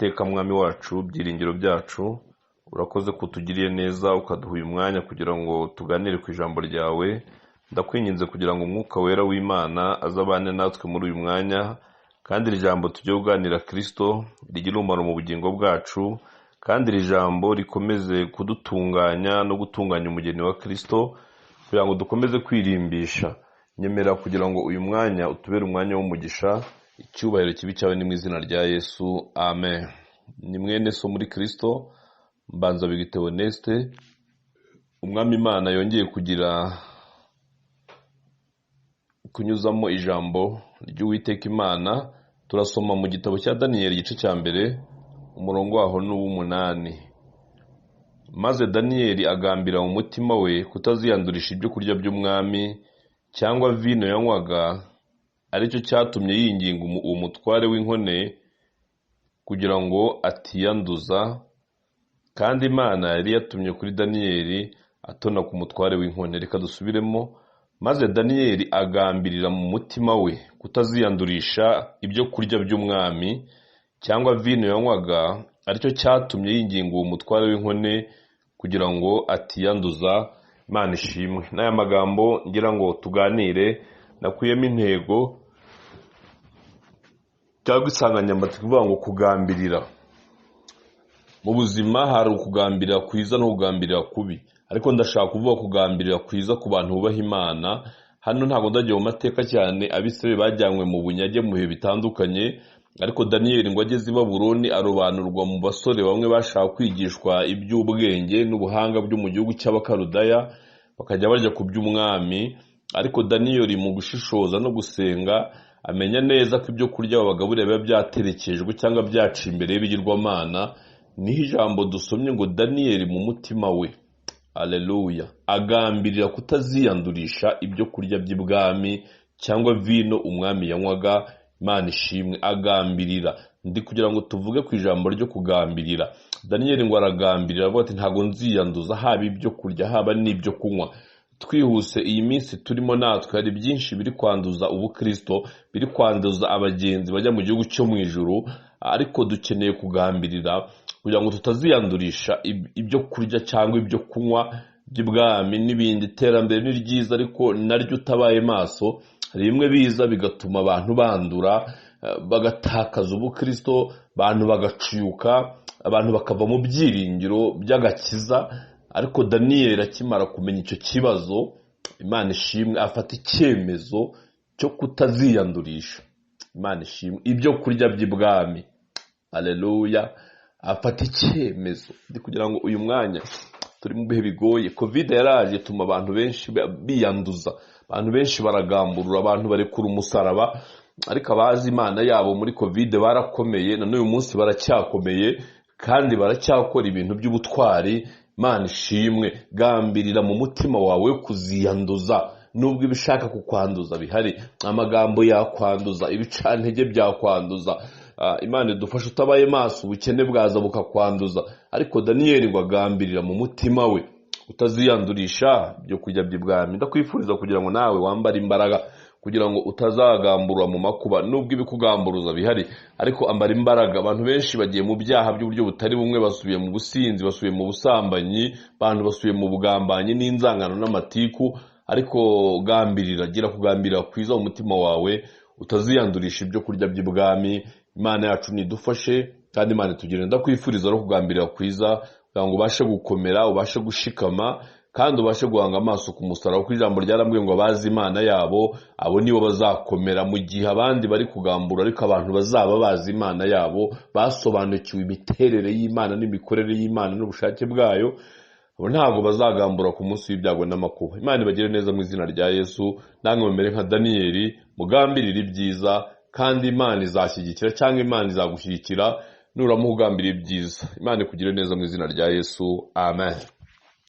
Uwiteka mwami wacu, byiringiro byacu, urakoze ko utugiriye neza ukaduha uyu mwanya kugira ngo tuganire ku ijambo ryawe. Ndakwinginze kugira ngo umwuka wera w'Imana azabane natwe muri uyu mwanya, kandi iri jambo tujye kuganira Kristo rigire umumaro mu bugingo bwacu, kandi iri jambo rikomeze kudutunganya no gutunganya umugeni wa Kristo kugira ngo dukomeze kwirimbisha. Nyemera kugira ngo uyu mwanya utubere umwanya w'umugisha, icyubahiro kibi cyawe ni mu izina rya Yesu, amen. Ni mwene so muri Kristo, Mbanza Bigite Honeste. Umwami Imana yongeye kunyuzamo ijambo ry'Uwiteka Imana. Turasoma mu gitabo cya Daniyeli igice cya mbere, umurongo waho ni uw'umunani. Maze Daniyeli agambira mu mutima we kutaziyandurisha ibyo kurya by'umwami cyangwa vino yanywaga, aricyo cyatumye yinginga uwo mutware w'inkone kugira ngo atiyanduza. Kandi Imana yari yatumye kuri Daniyeli atona ku mutware w'inkone. Reka dusubiremo. Maze Daniyeli agambirira mu mutima we kutaziyandurisha ibyo kurya by'umwami cyangwa vino yanywaga, aricyo cyatumye yinginga uwo mutware w'inkone kugira ngo atiyanduza. Imana ishimwe. N'aya magambo ngira ngo tuganire, nakuyemo intego cyangwa insanganyamatsiko ivuga ngo kugambirira. Mu buzima hari ukugambirira kwiza no kugambirira kubi, ariko ndashaka kuvuga kugambirira kwiza ku bantu bubaha Imana. Hano ntabwo ndajya mu mateka cyane. Abisirayeli bajyanywe mu bunyage mu bihe bitandukanye, ariko Daniyeli ngo ageze i Babuloni arobanurwa mu basore bamwe bashaka kwigishwa iby'ubwenge n'ubuhanga byo mu gihugu cy'Abakaludaya, bakajya bajya ku by'umwami. Ariko Daniyeli mu gushishoza no gusenga amenya neza ko ibyo kurya babagaburira biba byaterekejwe cyangwa byaciye imbere y'ibigirwamana. Niho ijambo dusomye ngo Daniyeli mu mutima we, aleluya, agambirira kutaziyandurisha ibyo kurya by'ibwami cyangwa vino umwami yanywaga. Imana ishimwe. Agambirira. Ndi kugira ngo tuvuge ku ijambo ryo kugambirira. Daniyeli ngo aragambirira avuga ati ntabwo nziyanduza, haba ibyo kurya haba n'ibyo kunywa. Twihuse, iyi minsi turimo natwe hari byinshi biri kwanduza ubukristo, biri kwanduza abagenzi bajya mu gihugu cyo mu ijuru, ariko dukeneye kugambirira kugira ngo tutaziyandurisha ibyo kurya cyangwa ibyo kunywa by'ibwami n'ibindi. Iterambere ni ryiza, ariko naryo utabaye maso rimwe biza bigatuma abantu bandura, bagatakaza ubukristo, abantu bagacuyuka, abantu bakava mu byiringiro by'agakiza. Ariko Daniyeli akimara kumenya icyo kibazo, Imana ishimwe, afata icyemezo cyo kutaziyandurisha. Imana ishimwe. Ibyo kurya by'ibwami, aleluya, afata icyemezo. Ndi kugira ngo uyu mwanya turi mu bihe bigoye. Covid yaraje ituma abantu benshi biyanduza, abantu benshi baragamburura, abantu barekura umusaraba. Ariko abazi Imana yabo muri Covid barakomeye, na n'uyu munsi baracyakomeye, kandi baracyakora ibintu by'ubutwari. Imana ishimwe. Gambirira mu mutima wawe kuziyanduza, nubwo ibishaka kukwanduza bihari. Amagambo yakwanduza, ibicantege byakwanduza. Imana idufashe utabaye maso, ubukene bwaza bukakwanduza. Ariko Daniyeli ngo agambirira mu mutima we utaziyandurisha ibyo kurya by'ibwami. Ndakwifuriza kugira ngo nawe wambare imbaraga kugira ngo utazagambura mu makuba, nubwo ibikugamburuza bihari, ariko ambara imbaraga. Abantu benshi bagiye mu byaha by'uburyo butari bumwe, basubiye mu businzi, basubiye mu busambanyi, abantu basubiye mu bugambanyi n'inzangano n'amatiku. Ariko gambirira, gira kugambirira kwiza mu mutima wawe, utaziyandurisha ibyo kurya by'ibwami. Imana yacu nidufashe, kandi Imana itugirire. Ndakwifuriza no kugambirira kwiza kugira ngo ubashe gukomera, ubashe gushikama, kandi ubashe guhanga amaso ku musaraba, kuko ijambo ryarambwiye ngo abazi Imana yabo abo nibo bazakomera. Mu gihe abandi bari kugambura, ariko abantu bazaba bazi Imana yabo, basobanukiwe imiterere y'Imana n'imikorere y'Imana n'ubushake bwayo, abo ntabwo bazagambura ku munsi w'ibyago n'amakuba. Imana ibagire neza mu izina rya Yesu. Namwe mumere nka Daniyeli, mugambirire ibyiza, kandi Imana izashyigikira cyangwa Imana izagushyigikira nuramuha ugambirira ibyiza. Imana ikugire neza mu izina rya Yesu, amen.